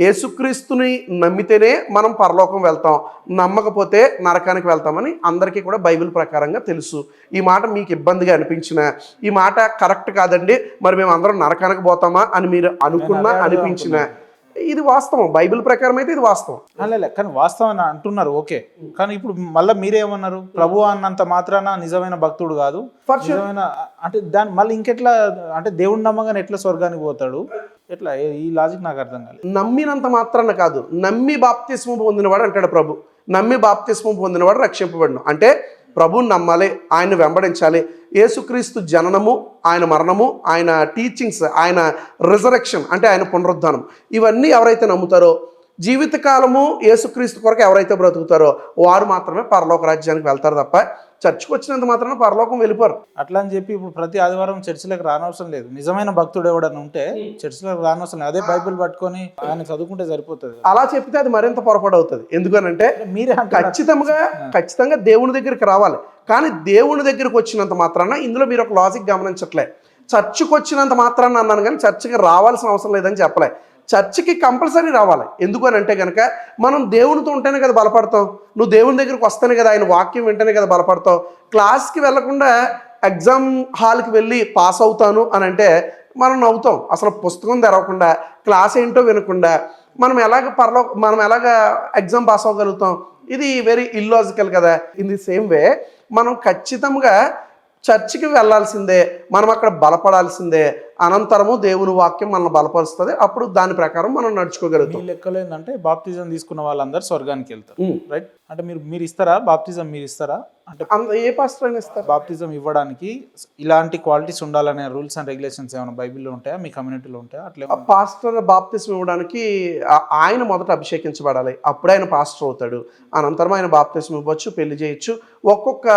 యేసుక్రీస్తుని నమ్మితేనే మనం పరలోకం వెళ్తాం, నమ్మకపోతే నరకానికి వెళ్తామని అందరికీ కూడా బైబిల్ ప్రకారంగా తెలుసు. ఈ మాట మీకు ఇబ్బందిగా అనిపించినా, ఈ మాట కరెక్ట్ కాదండి మరి మేము అందరం నరకానికి పోతామా అని మీరు అనుకున్నా అనిపించినా, ఇది వాస్తవం. బైబిల్ ప్రకారం అయితే ఇది వాస్తవం. కానీ వాస్తవం అని అంటున్నారు, ఓకే. కానీ ఇప్పుడు మళ్ళీ మీరేమన్నారు, ప్రభు అన్నంత మాత్రాన నిజమైన భక్తుడు కాదు, నిజమైన అంటే దాని మళ్ళీ ఇంకెట్లా అంటే దేవుడు నమ్మగానే ఎట్లా స్వర్గానికి పోతాడు, ఎట్లా? ఈ లాజిక్ నాకు అర్థం కాలేదు. నమ్మినంత మాత్రాన కాదు, నమ్మి బాప్తిస్మం పొందినవాడు అంటాడు ప్రభు. నమ్మి బాప్తిస్మం పొందినవాడు రక్షింపబడును. అంటే ప్రభువుని నమ్మాలి, ఆయన వెంబడించాలి. యేసుక్రీస్తు జననము, ఆయన మరణము, ఆయన టీచింగ్స్, ఆయన రిజరెక్షన్ అంటే ఆయన పునరుద్ధానం, ఇవన్నీ ఎవరైతే నమ్ముతారో, జీవితకాలము యేసుక్రీస్తు కొరకు ఎవరైతే బ్రతుకుతారో వారు మాత్రమే పరలోక రాజ్యానికి వెళ్తారు తప్ప చర్చికి వచ్చినంత మాత్రాన పరలోకం వెళ్ళిపోరు. అట్లా అని చెప్పి ఇప్పుడు ప్రతి ఆదివారం చర్చిలకు రానవసరం లేదు. నిజమైన భక్తుడు ఎవడన్నా ఉంటే చర్చిలకు రానవసరం లేదు, అదే బైబిల్ పట్టుకొని ఆయన చదువుకుంటే సరిపోతుంది. అలా చెప్తే అది మరింత పొరపాటు అవుతుంది. ఎందుకనంటే మీరే ఖచ్చితంగా దేవుని దగ్గరికి రావాలి. కానీ దేవుని దగ్గరికి వచ్చినంత మాత్రాన ఇందులో మీరు ఒక లాజిక్ గమనించట్లే. చర్చికి వచ్చినంత మాత్రాన అన్నాను కానీ చర్చికి రావాల్సిన అవసరం లేదని చెప్పలే. చర్చికి కంపల్సరీ రావాలి. ఎందుకు అని అంటే కనుక మనం దేవునితో ఉంటేనే కదా బలపడతాం. నువ్వు దేవుని దగ్గరికి వస్తేనే కదా, ఆయన వాక్యం వింటేనే కదా బలపడతావు. క్లాస్కి వెళ్లకుండా ఎగ్జామ్ హాల్కి వెళ్ళి పాస్ అవుతాను అని అంటే మనం నవ్వుతాం. అసలు పుస్తకం తెరవకుండా క్లాస్ ఏంటో వినకుండా మనం ఎలాగ ఎగ్జామ్ పాస్ అవ్వగలుగుతాం? ఇది వెరీ ఇల్లాజికల్ కదా. ఇన్ ది సేమ్ వే మనం ఖచ్చితంగా చర్చికి వెళ్ళాల్సిందే, మనం అక్కడ బలపడాల్సిందే. అనంతరము దేవుని వాక్యం మనల్ని బలపరుస్తుంది. అప్పుడు దాని ప్రకారం మనం నడుచుకోగలుగుతాం. ఈ లెక్కలో ఏంటంటే బాప్తిజం తీసుకున్న వాళ్ళందరూ స్వర్గానికి వెళ్తారు, రైట్? అంటే మీరు ఇస్తారా బాప్తిజం? మీరు ఇస్తారా? అంటే ఏ పాస్టర్ అయినా ఇస్తారు. బాప్తిజం ఇవ్వడానికి ఇలాంటి క్వాలిటీస్ ఉండాలనే రూల్స్ అండ్ రెగ్యులేషన్స్ ఏమైనా బైబిల్లో ఉంటాయా, మీ కమ్యూనిటీలో ఉంటాయా? అట్లా పాస్టర్ బాప్తిజం ఇవ్వడానికి ఆయన మొదట అభిషేకించబడాలి, అప్పుడే ఆయన పాస్టర్ అవుతాడు. అనంతరం ఆయన బాప్తిజం ఇవ్వచ్చు, పెళ్లి చేయొచ్చు. ఒక్కొక్క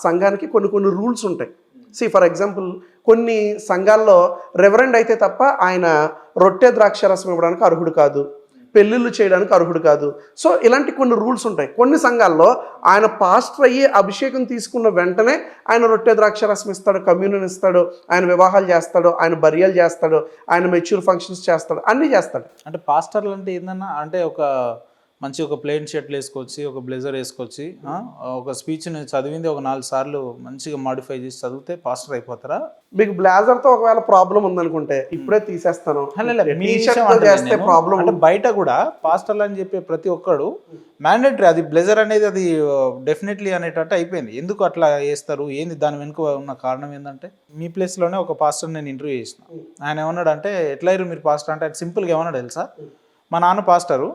సంఘానికి కొన్ని రూల్స్ ఉంటాయి. ఫర్ ఎగ్జాంపుల్ కొన్ని సంఘాల్లో రెవరెండ్ అయితే తప్ప ఆయన రొట్టె ద్రాక్షరసం ఇవ్వడానికి అర్హుడు కాదు, పెళ్ళిళ్ళు చేయడానికి అర్హుడు కాదు. సో ఇలాంటి కొన్ని రూల్స్ ఉంటాయి. కొన్ని సంఘాల్లో ఆయన పాస్టర్ అయ్యి అభిషేకం తీసుకున్న వెంటనే ఆయన రొట్టె ద్రాక్షరసం ఇస్తాడు, కమ్యూనియన్ ఇస్తాడు, ఆయన వివాహాలు చేస్తాడు, ఆయన బర్యాలు చేస్తాడు, ఆయన మెచ్యూర్ ఫంక్షన్స్ చేస్తాడు, అన్నీ చేస్తాడు. అంటే పాస్టర్లు అంటే ఏందన్నా, అంటే ఒక ప్లెయిన్ షర్ట్లు వేసుకొచ్చి, ఒక బ్లేజర్ వేసుకొచ్చి, ఒక స్పీచ్ని చదివింది ఒక 4 సార్లు మంచిగా మాడిఫై చేసి చదివితే పాస్టర్ అయిపోతారా? మీకు బ్లేజర్తో ఒకవేళ ప్రాబ్లం ఉందనుకుంటే ఇప్పుడే తీసేస్తాను. అంటే బయట కూడా పాస్టర్లు అని చెప్పే ప్రతి ఒక్కడు మ్యాండేటరీ, అది బ్లేజర్ అనేది అది డెఫినెట్లీ అనేటట్టు అయిపోయింది. ఎందుకు అట్లా వేస్తారు, ఏంది దాని వెనుక ఉన్న కారణం ఏంటంటే, మీ ప్లేస్లోనే ఒక పాస్టర్ నేను ఇంటర్వ్యూ చేసిన. ఆయన ఏమన్నాడు అంటే, ఎట్లా అయ్యారు మీరు పాస్టర్ అంటే, అది సింపుల్గా ఏమన్నాడు తెలుసా? మా నాన్న పాస్టరు,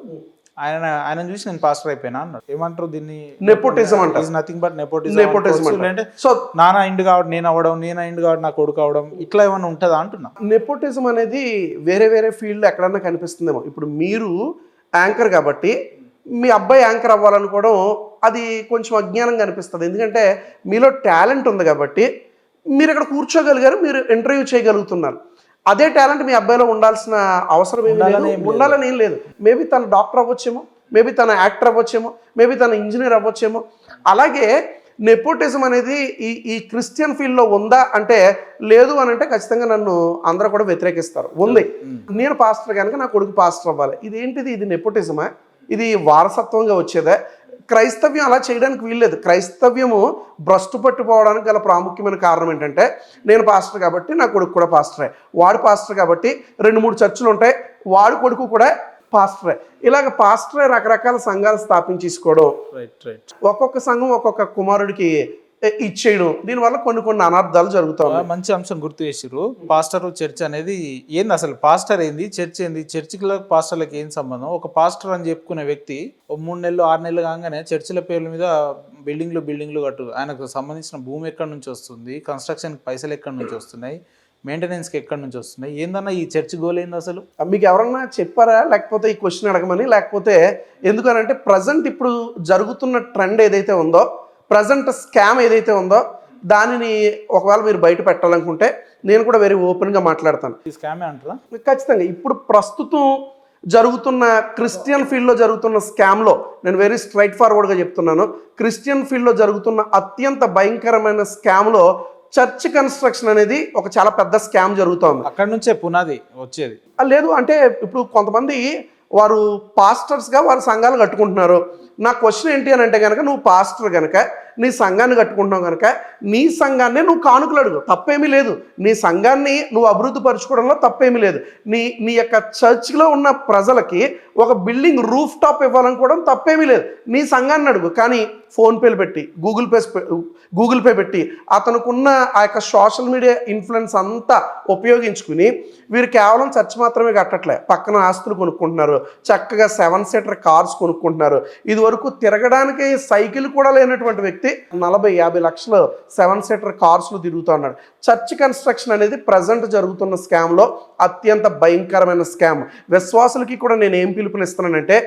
ఆయన చూసి నేను పాస్టర్ అయిపోయినా అన్నాడు. ఏమంటారు దీన్ని? నెపోటిజం అంటారు. Nothing but nepotism. అంటే సో నాన్న ఇండు కాబట్టి నేను అవ్వడం, నేను ఇండు కాబట్టి నా కొడుకు అవడం, ఇట్లా ఏమైనా ఉంటుందా అంటున్నా. నెపోటిజం అనేది వేరే ఫీల్డ్లో ఎక్కడన్నా కనిపిస్తుందేమో. ఇప్పుడు మీరు యాంకర్ కాబట్టి మీ అబ్బాయి యాంకర్ అవ్వాలనుకోవడం అది కొంచెం అజ్ఞానంగా అనిపిస్తుంది. ఎందుకంటే మీలో టాలెంట్ ఉంది కాబట్టి మీరు ఇక్కడ కూర్చోగలిగారు, మీరు ఇంటర్వ్యూ చేయగలుగుతున్నారు. అదే టాలెంట్ మీ అబ్బాయిలో ఉండాల్సిన అవసరం ఉండాలని ఏం లేదు. మేబీ తను డాక్టర్ అవ్వచ్చేమో, మేబీ తన యాక్టర్ అవ్వచ్చేమో, మేబీ తన ఇంజనీర్ అవ్వచ్చేమో. అలాగే నెపోటిజం అనేది ఈ క్రిస్టియన్ ఫీల్డ్లో ఉందా అంటే లేదు అని అంటే ఖచ్చితంగా నన్ను అందరూ కూడా వ్యతిరేకిస్తారు. ఉంది, నేను పాస్టర్ కనుక నా కొడుకు పాస్టర్ అవ్వాలి. ఇదేంటిది? ఇది నెపోటిజమా? ఇది వారసత్వంగా వచ్చేదా? క్రైస్తవ్యం అలా చేయడానికి వీల్లేదు. క్రైస్తవ్యము భ్రష్టు పట్టుకోవడానికి గల ప్రాముఖ్యమైన కారణం ఏంటంటే, నేను పాస్టర్ కాబట్టి నా కొడుకు కూడా పాస్టరే, వాడు పాస్టర్ కాబట్టి 2-3 చర్చిలు ఉంటాయి, వాడు కొడుకు కూడా పాస్టరే. ఇలాగ పాస్టరే రకరకాల సంఘాలు స్థాపించేసుకోవడం, ఒక్కొక్క సంఘం ఒక్కొక్క కుమారుడికి ఇచ్చేయడం, దీనివల్ల కొన్ని అనర్థాలు జరుగుతాయి. మంచి అంశం గుర్తు చేసిర్రు. పాస్టర్ చర్చ్ అనేది ఏంది అసలు? పాస్టర్ ఏంది, చర్చ్ ఏంది? చర్చికి పాస్టర్లకు ఏం సంబంధం? ఒక పాస్టర్ అని చెప్పుకునే వ్యక్తి 3 నెలలు 6 నెలలు కాగానే చర్చిల పేర్ల మీద బిల్డింగ్లు కట్టు, ఆయనకు సంబంధించిన భూమి ఎక్కడి నుంచి వస్తుంది, కన్స్ట్రక్షన్కి పైసలు ఎక్కడి నుంచి వస్తున్నాయి, మెయింటెనెన్స్కి ఎక్కడి నుంచి వస్తున్నాయి, ఏందన్నా ఈ చర్చ్ గోల్ ఏంది అసలు? మీకు ఎవరన్నా చెప్పారా? లేకపోతే ఈ క్వశ్చన్ అడగమని? లేకపోతే ఎందుకనంటే ప్రజెంట్ ఇప్పుడు జరుగుతున్న ట్రెండ్ ఏదైతే ఉందో, ప్రజెంట్ స్కామ్ ఏదైతే ఉందో, దానిని ఒకవేళ మీరు బయట పెట్టాలనుకుంటే నేను కూడా వెరీ ఓపెన్గా మాట్లాడతాను. ఈ స్కామే అంటారా? ఖచ్చితంగా. ఇప్పుడు ప్రస్తుతం జరుగుతున్న క్రిస్టియన్ ఫీల్డ్లో జరుగుతున్న స్కామ్లో నేను వెరీ స్ట్రైట్ ఫార్వర్డ్గా చెప్తున్నాను. క్రిస్టియన్ ఫీల్డ్లో జరుగుతున్న అత్యంత భయంకరమైన స్కామ్లో చర్చ్ కన్స్ట్రక్షన్ అనేది ఒక చాలా పెద్ద స్కామ్ జరుగుతుంది. అక్కడ నుంచే పునాది వచ్చేది. లేదు అంటే ఇప్పుడు కొంతమంది వారు పాస్టర్స్గా వారి సంఘాలు కట్టుకుంటున్నారు. నా క్వశ్చన్ ఏంటి అని అంటే కనుక, నువ్వు పాస్టర్ కనుక నీ సంఘాన్ని కట్టుకుంటున్నావు కనుక నీ సంఘాన్నే నువ్వు కానుకలు అడుగు, తప్పేమీ లేదు. నీ సంఘాన్ని నువ్వు అభివృద్ధి పరచుకోవడంలో తప్పేమీ లేదు. నీ యొక్క చర్చ్లో ఉన్న ప్రజలకి ఒక బిల్డింగ్ రూఫ్ టాప్ ఇవ్వాలనుకోవడం తప్పేమీ లేదు. నీ సంఘాన్ని అడుగు. కానీ ఫోన్పేలు పెట్టి గూగుల్ పే పెట్టి అతనుకున్న ఆ యొక్క సోషల్ మీడియా ఇన్ఫ్లుయెన్స్ అంతా ఉపయోగించుకుని వీరు కేవలం చర్చ్ మాత్రమే కట్టట్లే, పక్కన ఆస్తులు కొనుక్కుంటున్నారు, చక్కగా 7 సీటర్ కార్స్ కొనుక్కుంటున్నారు. ఇది వరకు తిరగడానికి సైకిల్ కూడా లేనటువంటి వ్యక్తి 40-50 లక్షలు 7 సీటర్ కార్స్లు తిరుగుతూ ఉన్నాడు. చర్చ్ కన్స్ట్రక్షన్ అనేది ప్రజెంట్ జరుగుతున్న స్కామ్లో అత్యంత భయంకరమైన స్కామ్. విశ్వాసులకి కూడా నేను ఏం పిలుపునిస్తున్నానంటే,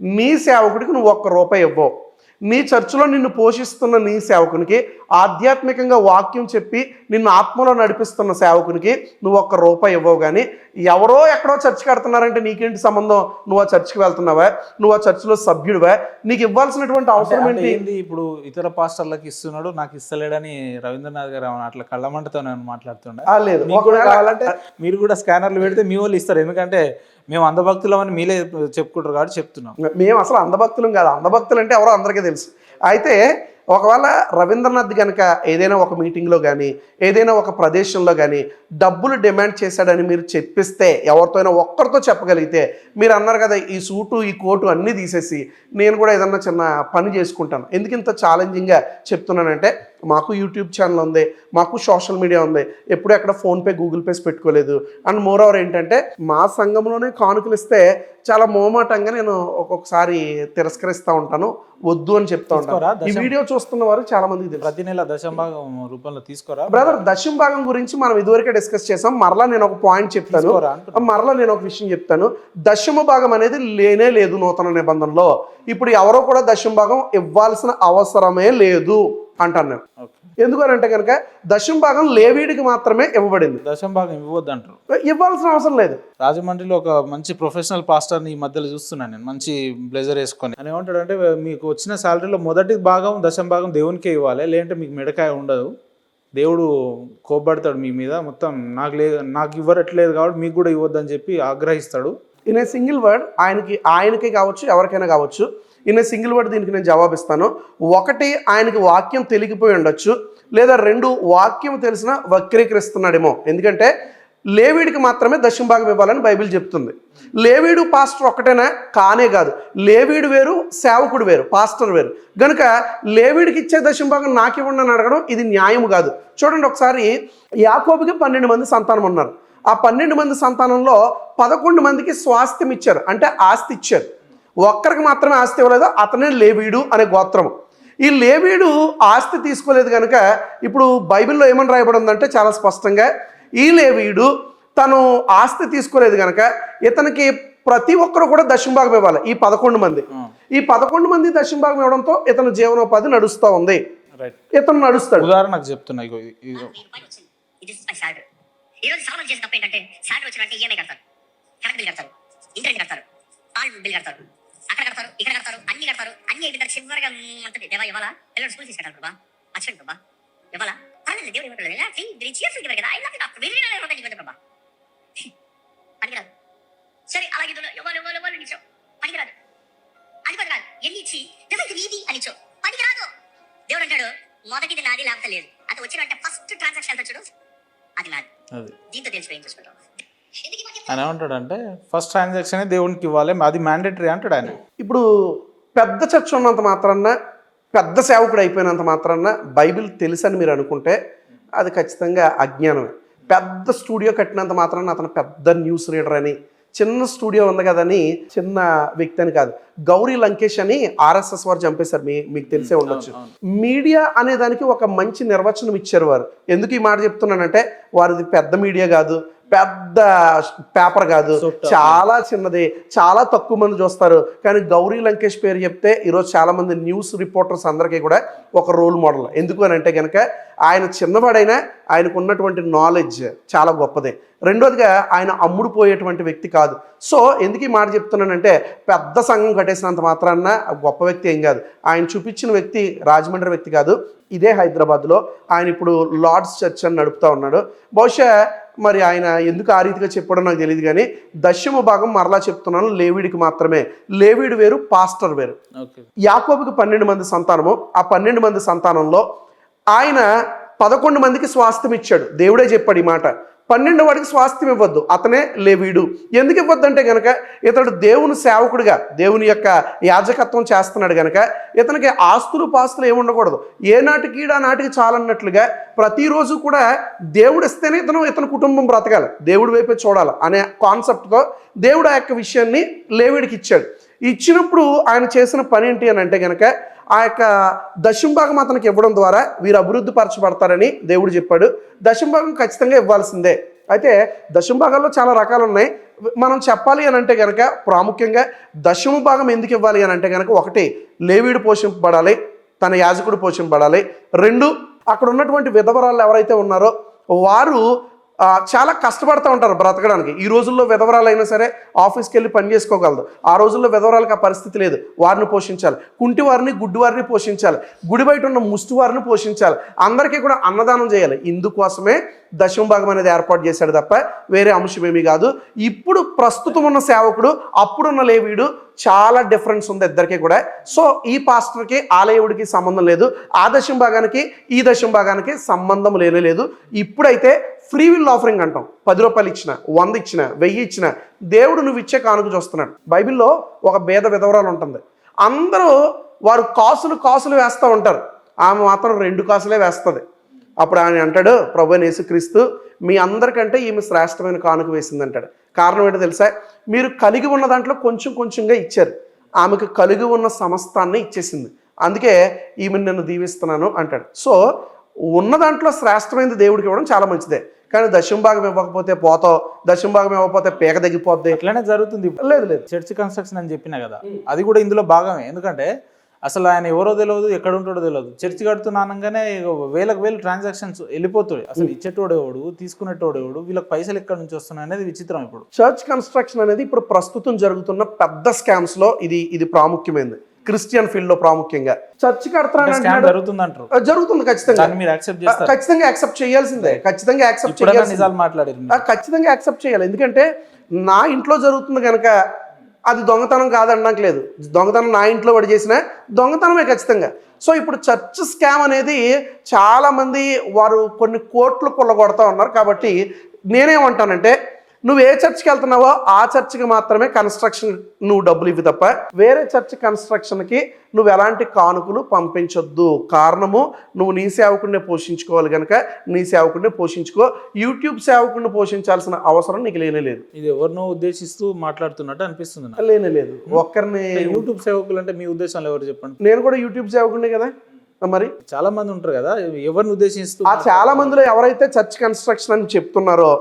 నీ సేవకుడికి నువ్వు ₹1 ఇవ్వవు. నీ చర్చిలో నిన్ను పోషిస్తున్న నీ సేవకునికి, ఆధ్యాత్మికంగా వాక్యం చెప్పి నిన్ను ఆత్మలో నడిపిస్తున్న సేవకునికి నువ్వు ₹1 ఇవ్వవు. కానీ ఎవరో ఎక్కడో చర్చ్ కడుతున్నారంటే నీకేంటి సంబంధం? నువ్వు ఆ చర్చ్కి వెళ్తున్నావా? నువ్వు ఆ చర్చిలో సభ్యుడివా? నీకు ఇవ్వాల్సినటువంటి అవసరం ఏంటి? ఇప్పుడు ఇతర పాస్టర్లకు ఇస్తున్నాడు, నాకు ఇస్తలేడని రవీంద్రనాథ్ గారు అట్లా కళ్ళమంటతో మాట్లాడుతుండే. లేదు, కావాలంటే మీరు కూడా స్కానర్లు పెడితే మీ వాళ్ళు ఇస్తారు. ఎందుకంటే మేము అంధభక్తులం అని మీలే చెప్పుకుంటారు కాబట్టి చెప్తున్నాం. మేము అసలు అంధభక్తులం కాదు. అంధభక్తులు అంటే ఎవరో అందరికీ తెలుసు. అయితే ఒకవేళ రవీంద్రనాథ్ కనుక ఏదైనా ఒక మీటింగ్లో కానీ ఏదైనా ఒక ప్రదేశంలో కానీ డబ్బులు డిమాండ్ చేశాడని మీరు చెప్పిస్తే, ఎవరితో అయినా ఒక్కరితో చెప్పగలిగితే, మీరు అన్నారు కదా ఈ సూటు ఈ కోటు అన్నీ తీసేసి నేను కూడా ఏదన్నా చిన్న పని చేసుకుంటాను. ఎందుకు ఇంత ఛాలెంజింగ్గా చెప్తున్నానంటే, మాకు యూట్యూబ్ ఛానల్ ఉంది, మాకు సోషల్ మీడియా ఉంది, ఎప్పుడు ఎక్కడ ఫోన్పే గూగుల్ పేస్ పెట్టుకోలేదు. అండ్ మోర్ ఓవర్ ఏంటంటే, మా సంఘంలోనే కానుకలు ఇస్తే చాలా మోమాటంగా నేను ఒక్కొక్కసారి తిరస్కరిస్తూ ఉంటాను, వద్దు అని చెప్తా ఉంటాను. ఈ వీడియో చూస్తున్న వారు చాలా మందికి తెలుసు. ప్రతి నెల దశంభాగం రూపంలో తీసుకోరా బ్రదర్? దశంభాగం గురించి మనం ఇదివరకే డిస్కస్ చేసాం. మరలా నేను ఒక పాయింట్ చెప్తాను, మరలా నేను ఒక విషయం చెప్తాను. దశమ భాగం అనేది లేనే లేదు నూతన నిబంధనలో. ఇప్పుడు ఎవరో కూడా దశంభాగం ఇవ్వాల్సిన అవసరమే లేదు అంటాను నేను. ఎందుకనంటే కనుక దశంభాగం లేవీడికి మాత్రమే ఇవ్వబడింది. దశంభాగం ఇవ్వద్దు అంటారు, ఇవ్వాల్సిన అవసరం లేదు. రాజమండ్రిలో ఒక మంచి ప్రొఫెషనల్ పాస్టర్ని ఈ మధ్యలో చూస్తున్నాను నేను, మంచి బ్లేజర్ వేసుకొని. అని ఏమంటాడంటే, మీకు వచ్చిన శాలరీలో మొదటి భాగం దశంభాగం దేవునికే ఇవ్వాలి, లేదంటే మీకు మిడకాయ ఉండదు, దేవుడు కోప్పడతాడు మీ మీద, మొత్తం నాకు ఇవ్వట్లేదు కాబట్టి మీకు కూడా ఇవ్వద్దని చెప్పి ఆగ్రహిస్తాడు. ఇన్ ఏ సింగిల్ వర్డ్, ఆయనకే కావచ్చు ఎవరికైనా కావచ్చు, ఇన్ ఏ సింగిల్ వర్డ్ దీనికి నేను జవాబిస్తాను. 1, ఆయనకి వాక్యం తెలిగిపోయి ఉండొచ్చు, లేదా 2, వాక్యం తెలిసిన వక్రీకరిస్తున్నాడేమో. ఎందుకంటే లేవీడికి మాత్రమే దశంభాగం ఇవ్వాలని బైబిల్ చెప్తుంది. లేవీడు పాస్టర్ ఒక్కటేనా? కానే కాదు. లేవీడు వేరు, సేవకుడు వేరు, పాస్టర్ వేరు. కనుక లేవీడికి ఇచ్చే దశంభాగం నాకు ఇవ్వండి అని అడగడం ఇది న్యాయం కాదు. చూడండి, ఒకసారి యాకోబుకి 12 మంది సంతానం ఉన్నారు. ఆ 12 మంది సంతానంలో 11 మందికి స్వాస్థ్యం ఇచ్చారు, అంటే ఆస్తి ఇచ్చారు. ఒక్కరికి మాత్రమే ఆస్తి ఇవ్వలేదు, అతనే లేవీడు అనే గోత్రము. ఈ లేవీడు ఆస్తి తీసుకోలేదు కనుక ఇప్పుడు బైబిల్లో ఏమని రాయబడి ఉందంటే చాలా స్పష్టంగా, ఈ లేవీడు తను ఆస్తి తీసుకోలేదు కనుక ఇతనికి ప్రతి ఒక్కరు కూడా దశంభాగం ఇవ్వాలి. ఈ 11 మంది దశంభాగం ఇవ్వడంతో ఇతను జీవనోపాధి నడుస్తూ ఉంది, ఇతను నడుస్తాడు. ఉదాహరణకు చెప్తున్నా, ఈరోజు సామాన్ చేసిన తప్ప ఏంటంటే, శాలరీ వచ్చినట్టు ఈఎంఐ కడతారు, కరెంట్ బిల్ కడతారు, ఇంటర్నెట్ కడతారు, పాల్ బిల్ కడతారు, అక్కడ కడతారు, ఇక్కడ కడతారు, అన్ని అయిపోతారు. చివరిగా అంతటి దేవా ఇవ్వాలా, పిల్లలు స్కూల్ తీసుకెళ్తారు ప్రభా, వచ్చండి ప్రభా ఇవ్వాలా, పర్లేదు దేవుడు ఇవ్వట్లేదు కదా, ఐ లవ్ డాక్టర్ ప్రభా పనికిరాదు. సరే అలాగే ఎవరు నిచ్చో పనికిరాదు, అది పనికిరాదు. ఎన్ని ఇచ్చి దేవుడికి నీది అనిచ్చో పనికిరాదు. దేవుడు అంటాడు, మొదటిది నాది లేకపోతే లేదు. అది వచ్చినంటే ఫస్ట్ ట్రాన్సాక్షన్ అంతా చూడు, అది నాది. దీంతో తెలిసిపోయి ఏం చూసుకుంటాం అని ఏమంటాడంటే, ఫస్ట్ ట్రాన్సాక్షన్ దేవునికి ఇవ్వాలి, అది మ్యాండేటరీ అంటాడు ఆయన. ఇప్పుడు పెద్ద చర్చ ఉన్నంత మాత్రాన, పెద్ద సేవకుడు అయిపోయినంత మాత్రాన బైబిల్ తెలుసని మీరు అనుకుంటే అది ఖచ్చితంగా అజ్ఞానమే. పెద్ద స్టూడియో కట్టినంత మాత్రాన అతను పెద్ద న్యూస్ రీడర్ అని, చిన్న స్టూడియో ఉంది కదని చిన్న వ్యక్తి అని కాదు. గౌరీ లంకేష్ అని ఆర్ఎస్ఎస్ వారు చంపేశారు, మీకు తెలిసే ఉండొచ్చు. మీడియా అనే దానికి ఒక మంచి నిర్వచనం ఇచ్చారు వారు. ఎందుకు ఈ మాట చెప్తున్నానంటే, వారిది పెద్ద మీడియా కాదు, పెద్ద పేపర్ కాదు, చాలా చిన్నది, చాలా తక్కువ మంది చూస్తారు. కానీ గౌరీ లంకేష్ పేరు చెప్తే ఈరోజు చాలా మంది న్యూస్ రిపోర్టర్స్ అందరికీ కూడా ఒక రోల్ మోడల్. ఎందుకు అని అంటే కనుక ఆయన చిన్నవాడైనా ఆయనకు ఉన్నటువంటి నాలెడ్జ్ చాలా గొప్పదే. రెండోదిగా ఆయన అమ్ముడుపోయేటువంటి వ్యక్తి కాదు. సో ఎందుకు ఈ మాట చెప్తున్నానంటే, పెద్ద సంఘం కట్టేసినంత మాత్రాన గొప్ప వ్యక్తి ఏం కాదు. ఆయన చూపించిన వ్యక్తి రాజమండ్రి వ్యక్తి కాదు, ఇదే హైదరాబాద్లో ఆయన ఇప్పుడు లార్డ్స్ చర్చ్ అని నడుపుతూ ఉన్నాడు. బహుశా మరి ఆయన ఎందుకు ఆ రీతిగా చెప్పాడో నాకు తెలియదు, కానీ దశమ భాగం మరలా చెప్తున్నాను, లేవీడికి మాత్రమే. లేవీడు వేరు, పాస్టర్ వేరు. ఓకే. యాకోబుకి 12 మంది సంతానము. ఆ 12 మంది సంతానంలో ఆయన 11 మందికి స్వాస్థ్యం ఇచ్చాడు. దేవుడే చెప్పాడు ఈ మాట. 12 వాడికి స్వాస్థ్యం ఇవ్వద్దు, అతనే లేవీడు. ఎందుకు ఇవ్వద్దు అంటే గనక ఇతడు దేవుని సేవకుడిగా దేవుని యొక్క యాజకత్వం చేస్తున్నాడు గనక ఇతనికి ఆస్తులు పాస్తులు ఏమి ఉండకూడదు. ఏ నాటికి ఆ నాటికి చాలన్నట్లుగా ప్రతిరోజు కూడా దేవుడు ఇస్తేనే ఇతని కుటుంబం బ్రతకాలి, దేవుడి వైపే చూడాలి అనే కాన్సెప్ట్తో దేవుడు ఆ యొక్క విషయాన్ని లేవీడికి ఇచ్చాడు. ఇచ్చినప్పుడు ఆయన చేసిన పని ఏంటి అని అంటే గనక ఆ యొక్క దశంభాగం అతనికి ఇవ్వడం ద్వారా వీరు అభివృద్ధి పరచబడతారని దేవుడు చెప్పాడు. దశంభాగం ఖచ్చితంగా ఇవ్వాల్సిందే. అయితే దశంభాగాల్లో చాలా రకాలు ఉన్నాయి. మనం చెప్పాలి అని అంటే కనుక ప్రాముఖ్యంగా దశమ భాగం ఎందుకు ఇవ్వాలి అని అంటే కనుక, ఒకటి లేవీడు పోషింపబడాలి, తన యాజకుడు పోషింపబడాలి. 2 అక్కడ ఉన్నటువంటి విధవరాలు ఎవరైతే ఉన్నారో వారు చాలా కష్టపడుతూ ఉంటారు బ్రతకడానికి. ఈ రోజుల్లో విధవరాలైనా సరే ఆఫీస్కి వెళ్ళి పని చేసుకోగలదు. ఆ రోజుల్లో విధవరాలకు ఆ పరిస్థితి లేదు. వారిని పోషించాలి, కుంటి వారిని గుడ్డి వారిని పోషించాలి, గుడి బయట ఉన్న ముష్టి వారిని పోషించాలి, అందరికీ కూడా అన్నదానం చేయాలి. ఇందుకోసమే దశమ భాగం అనేది ఏర్పాటు చేశాడు తప్ప వేరే అంశం ఏమీ కాదు. ఇప్పుడు ప్రస్తుతం ఉన్న సేవకుడు, అప్పుడున్న లేవీడు చాలా డిఫరెన్స్ ఉంది ఇద్దరికి కూడా. సో ఈ పాస్టర్కి ఆ లేవుడికి సంబంధం లేదు, ఆ దశమ భాగానికి ఈ దశమ భాగానికి సంబంధం లేదు. ఇప్పుడైతే ఫ్రీ విల్ ఆఫరింగ్ అంటాం. 10 రూపాయలు ఇచ్చిన, 100 ఇచ్చిన, 1000 ఇచ్చిన దేవుడు నువ్వు ఇచ్చే కానుక చూస్తున్నాడు. బైబిల్లో ఒక భేద విధవరాలు ఉంటుంది. అందరూ వారు కాసులు వేస్తూ ఉంటారు, ఆమె మాత్రం 2 కాసులే వేస్తుంది. అప్పుడు ఆయన అంటాడు, ప్రభువైన యేసుక్రీస్తు మీ అందరికంటే ఈమె శ్రేష్టమైన కానుక వేసింది అంటాడు. కారణం ఏంటో తెలుసా? మీరు కలిగి ఉన్న దాంట్లో కొంచెంగా ఇచ్చారు, ఆమెకు కలిగి ఉన్న సమస్తాన్ని ఇచ్చేసింది, అందుకే ఈమెను నేను దీవిస్తున్నాను అంటాడు. సో ఉన్న దాంట్లో శ్రేష్టమైనది దేవుడికి ఇవ్వడం చాలా మంచిదే. కానీ దశమ భాగం ఇవ్వకపోతే పోతావు, దశమ భాగం ఇవ్వకపోతే పేక తగ్గిపోద్ది. అట్లనే జరుగుతుంది. లేదు చర్చ్ కన్స్ట్రక్షన్ అని చెప్పినా కదా, అది కూడా ఇందులో భాగమే. ఎందుకంటే అసలు ఆయన ఎవరో తెలియదు, ఎక్కడ ఉంటాడో తెలియదు. చర్చ్ కడుతున్నానగానే వేలకు వేలు ట్రాన్సాక్షన్స్ వెళ్ళిపోతాయి. అసలు ఇచ్చేటోడు ఎవడు, తీసుకునేటోడు ఎవడు, వీళ్ళకి పైసలు ఎక్కడి నుంచి వస్తున్నాయి అనేది విచిత్రం. ఇప్పుడు చర్చ్ కన్స్ట్రక్షన్ అనేది ఇప్పుడు ప్రస్తుతం జరుగుతున్న పెద్ద స్కామ్స్ లో ఇది ప్రాముఖ్యమైనది. క్రిస్టియన్ ఫీల్డ్ లో ప్రాముఖ్యంగా చర్చ్ కడతానంటున్నాడు, జరుగుతుంది. ఖచ్చితంగా యాక్సెప్ట్ చేయాల్సిందే, ఖచ్చితంగా యాక్సెప్ట్ చేయాలి. ఎందుకంటే నా ఇంట్లో జరుగుతుంది కనుక అది దొంగతనం కాదనడానికి లేదు. దొంగతనం నా ఇంట్లో వాడు చేసిన దొంగతనమే ఖచ్చితంగా. సో ఇప్పుడు చర్చ్ స్కామ్ అనేది చాలామంది వారు కొన్ని కోట్లు కొల్లగొడతా ఉన్నారు. కాబట్టి నేనేమంటానంటే, నువ్వు ఏ చర్చ్కి వెళ్తున్నావో ఆ చర్చ్కి మాత్రమే కన్స్ట్రక్షన్ నువ్వు డబ్బులు ఇవ్వు తప్ప వేరే చర్చ్ కన్స్ట్రక్షన్కి నువ్వు ఎలాంటి కానుకలు పంపించొద్దు. కారణము, నువ్వు నీ సేవకుడిని పోషించుకోవాలి కనుక నీ సేవకుడిని పోషించుకో. యూట్యూబ్ సేవకుడిని పోషించాల్సిన అవసరం నీకు లేనేలేదు. ఇది ఎవరినో ఉద్దేశిస్తూ మాట్లాడుతున్నట్టు అనిపిస్తుంది. లేనేలేదు. ఒక్కరిని యూట్యూబ్ సేవకులు అంటే మీ ఉద్దేశంలో ఎవరు చెప్పండి? నేను కూడా యూట్యూబ్ సేవకుడినే కదా. మరి చాలా మంది ఉంటారు కదా, ఎవరిని ఉద్దేశిస్తూ? ఆ చాలా మందిలో ఎవరైతే చర్చ్ కన్స్ట్రక్షన్ అని చెప్తున్నారో,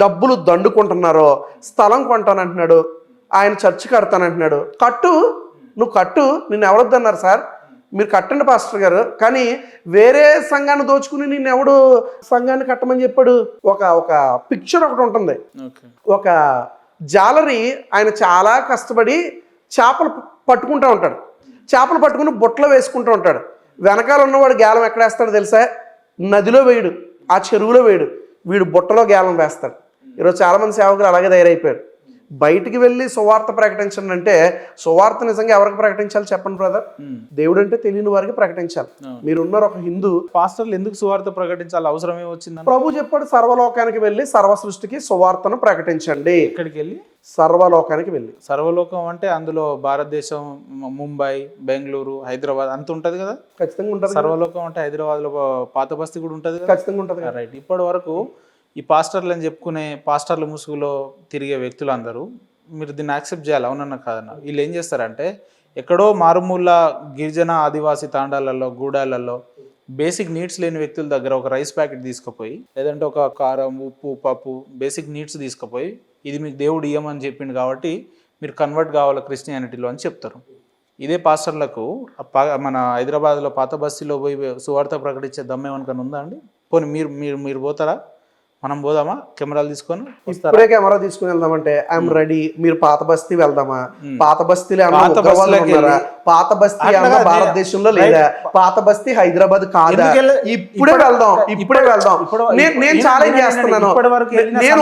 డబ్బులు దండుకుంటున్నారో, స్థలం కొంటానంటున్నాడు, ఆయన చర్చ్ కడతానంటున్నాడు. నువ్వు కట్టు, నిన్ను ఎవరొద్దన్నారు సార్, మీరు కట్టండి పాస్టర్ గారు. కానీ వేరే సంఘాన్ని దోచుకుని నిన్ను ఎవడు సంఘాన్ని కట్టమని చెప్పాడు? ఒక పిక్చర్ ఒకటి ఉంటుంది. ఒక జాలరి ఆయన చాలా కష్టపడి చేపలు పట్టుకుంటూ ఉంటాడు. చేపలు పట్టుకుని బుట్టలో వేసుకుంటూ ఉంటాడు. వెనకాల ఉన్నవాడు గేలం ఎక్కడేస్తాడు తెలుసా? నదిలో వేయడు, ఆ చెరువులో వేయడు, వీడు బుట్టలో గేలం వేస్తాడు. ఈరోజు చాలామంది సేవకులు అలాగే తయారైపోయారు. బయటికి వెళ్ళి సువార్త ప్రకటించండి అంటే, సువార్త నిజంగా ఎవరికి ప్రకటించాలి చెప్పండి బ్రదర్? దేవుడు అంటే తెలియని వారికి ప్రకటించాలి. మీరున్నారు ఒక హిందూ, పాస్టర్లు ఎందుకు సువార్త ప్రకటించాలి? అవసరం ఏమొచ్చింది? ప్రభు చెప్పాడు, సర్వలోకానికి వెళ్ళి సర్వ సృష్టికి సువార్తను ప్రకటించండి. ఎక్కడికి వెళ్ళి? సర్వలోకానికి వెళ్ళి. సర్వలోకం అంటే అందులో భారతదేశం, ముంబై, బెంగళూరు, హైదరాబాద్ అంత ఉంటది కదా? ఖచ్చితంగా ఉంటుంది. సర్వలోకం అంటే హైదరాబాద్ లో పాత బస్తీ కూడా ఉంటది, ఖచ్చితంగా ఉంటుంది. రైట్. ఇప్పటి వరకు ఈ పాస్టర్లు అని చెప్పుకునే పాస్టర్ల ముసుగులో తిరిగే వ్యక్తులందరూ మీరు దీన్ని యాక్సెప్ట్ చేయాలి, అవునన్నా కాదన్నా. వీళ్ళు ఏం చేస్తారంటే, ఎక్కడో మారుమూల గిరిజన ఆదివాసీ తాండాలలో, గూడాలలో బేసిక్ నీడ్స్ లేని వ్యక్తుల దగ్గర ఒక రైస్ ప్యాకెట్ తీసుకుపోయి, లేదంటే ఒక కారం, ఉప్పు, పప్పు, బేసిక్ నీడ్స్ తీసుకుపోయి, ఇది మీకు దేవుడు ఇయ్యమని చెప్పిండు కాబట్టి మీరు కన్వర్ట్ కావాలి క్రిస్టియానిటీలో అని చెప్తారు. ఇదే పాస్టర్లకు మన హైదరాబాద్లో పాత బస్తీలో పోయి సువార్త ప్రకటించే దమ్మేమనుకని ఉందా అండి? పోనీ మీరు పోతారా? మనం పోదామా కెమెరాలు తీసుకొని? ఇప్పుడే కెమెరా తీసుకుని వెళ్దామంటే ఐఎమ్ రెడీ. మీరు పాత బస్తీ వెళ్దామా? పాత బస్తీలో పాత బస్తీ అట్లా ఏమన్నా కాదు. భారతదేశంలో లేదా, పాత బస్తీ హైదరాబాద్ కాదా, ఎందుకెళ్ళ- ఇప్పుడే వెళ్దాం. నేను ఛాలెంజ్ చేస్తున్నాను. నేను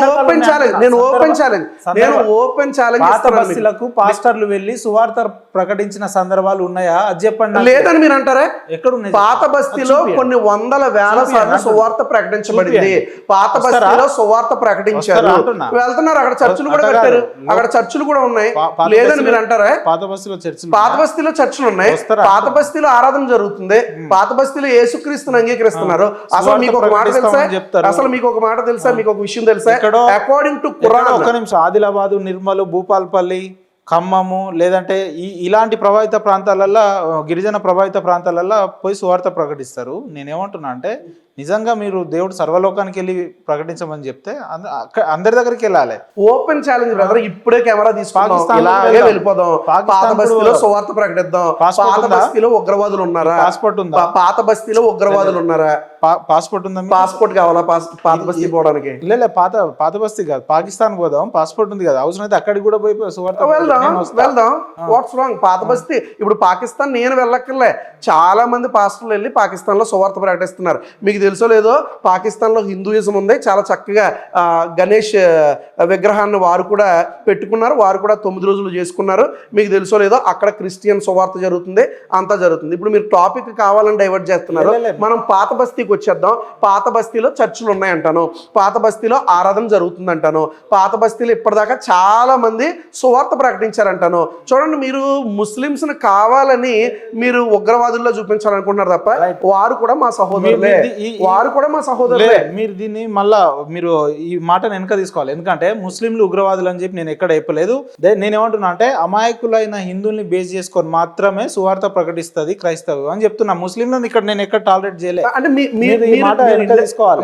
ఓపెన్ ఛాలెంజ్ పాత బస్సులకు పాస్టర్లు వెళ్ళి సువార్త ప్రకటించిన సందర్భాలు ఉన్నాయా అది చెప్పండి నాకు. లేదని మీరు అంటారా? ఎక్కడ ఉన్నాయి? పాత బస్తీలో కొన్ని వందల వేల సార్లు సువార్త ప్రకటించబడింది. పాత వస్తారా? బస్తీలో సువార్త ప్రకటించారు. వస్తారా అంటున్నా. వెళ్తున్నారు. అక్కడ చర్చిలు కూడా అట్లా కట్టారు. కాదు. అక్కడ చర్చిలు కూడా ఉన్నాయి. పాత లేదని బస్సులో- మీరు అంటారా? పాత బస్సులో చర్చలు పాత బస్తీలో చర్చిలు ఉన్నాయి. వస్తారా? పాత బస్తీలో ఆరాధన జరుగుతుంది. పాత బస్తీలో యేసుక్రీస్తుని అంగీకరిస్తున్నారు. అసలు మీకు ఒక మాట తెలుసా? ప్రకటిస్తామని చెప్తారు. అసలు మీకు ఒక మాట తెలుసా? మీకు ఒక విషయం తెలుసా? ఎక్కడో- అకార్డింగ్ టు ఎక్కడో ఖురాన్, ఒక్క నిమిషం, ఆదిలాబాదు, నిర్మలు, భూపాల్పల్లి, ఖమ్మము లేదంటే ఇలాంటి ప్రభావిత ప్రాంతాలల్లో, గిరిజన ప్రభావిత ప్రాంతాలల్లో పోయి సువార్త ప్రకటిస్తారు. నేనేమంటున్నా అంటే నిజంగా మీరు దేవుడు సర్వలోకానికి వెళ్ళి ప్రకటించమని చెప్తే అందరి దగ్గరికి వెళ్ళాలి. Open challenge brother. ఇప్పుడే కెమెరా తీసుకుందాం, పాకిస్తాన్ ఇలాగే వెళ్దాం. వెళ్ళిపోదాం. పాకిస్తాన్ పాత బస్తీలో కూడా- సువార్త ప్రకటిద్దాం. పాస్పోర్ట్ పాత ఉందా? బస్తీలో ఉగ్రవాదులు ఉన్నారా? పాస్పోర్ట్ ఉందా? పాత బస్తీలో ఉగ్రవాదులు ఉన్నారా? పాస్పోర్ట్ ఉందా మీకు? పాస్పోర్ట్ కావాలా పాత బస్తీ పోవడానికి? లే పాత బస్తీ కాదు, పాకిస్తాన్ పోదాం, పాస్పోర్ట్ ఉంది కదా, అవసరం అయితే అక్కడికి కూడా పోయి సువార్త వెళ్దాం నేను వస్తా. వెళ్దాం. What's wrong? పాత బస్తీ ఇప్పుడు పాకిస్తాన్ నేను వెళ్ళక్కర్లే. చాలా మంది పాస్టర్లు వెళ్ళి పాకిస్తాన్ లో సువార్త ప్రకటిస్తున్నారు. మీకు తెలుసో లేదో, పాకిస్తాన్ లో హిందూయిజం ఉంది. చాలా చక్కగా గణేష్ విగ్రహాన్ని వారు కూడా పెట్టుకున్నారు. వారు కూడా 9 రోజులు చేసుకున్నారు. మీకు తెలుసో లేదో, అక్కడ క్రిస్టియన్ సువార్త జరుగుతుంది, అంతా జరుగుతుంది. ఇప్పుడు మీరు టాపిక్ కావాలని డైవర్ట్ చేస్తున్నారు. మనం పాత బస్తీకి వచ్చేద్దాం. పాత బస్తీలో చర్చిలు ఉన్నాయంటాను, పాత బస్తీలో ఆరాధన జరుగుతుంది అంటాను, పాత బస్తీలో ఇప్పటిదాకా చాలా మంది సువార్త ప్రకటించారంటాను. చూడండి, మీరు ముస్లిమ్స్ ని కావాలని మీరు ఉగ్రవాదుల్లో చూపించాలనుకుంటున్నారు తప్ప వారు కూడా మా సహోదరులే, వారు కూడా మా సహోదరులే. మీరు దీన్ని మళ్ళా మీరు ఈ మాటను వెనక తీసుకోవాలి. ఎందుకంటే ముస్లింలు ఉగ్రవాదులు అని చెప్పి నేను ఎక్కడ చెప్పలేదు. నేనేమంటున్నా అంటే అమాయకులైన హిందువుల్ని బేస్ చేసుకొని మాత్రమే సువార్త ప్రకటిస్తుంది క్రైస్తవం అని చెప్తున్నా. ముస్లింలను ఇక్కడ నేను ఎక్కడ టాలరేట్ చేయలేదు. అంటే మీరు ఈ మాట వెనక తీసుకోవాలి.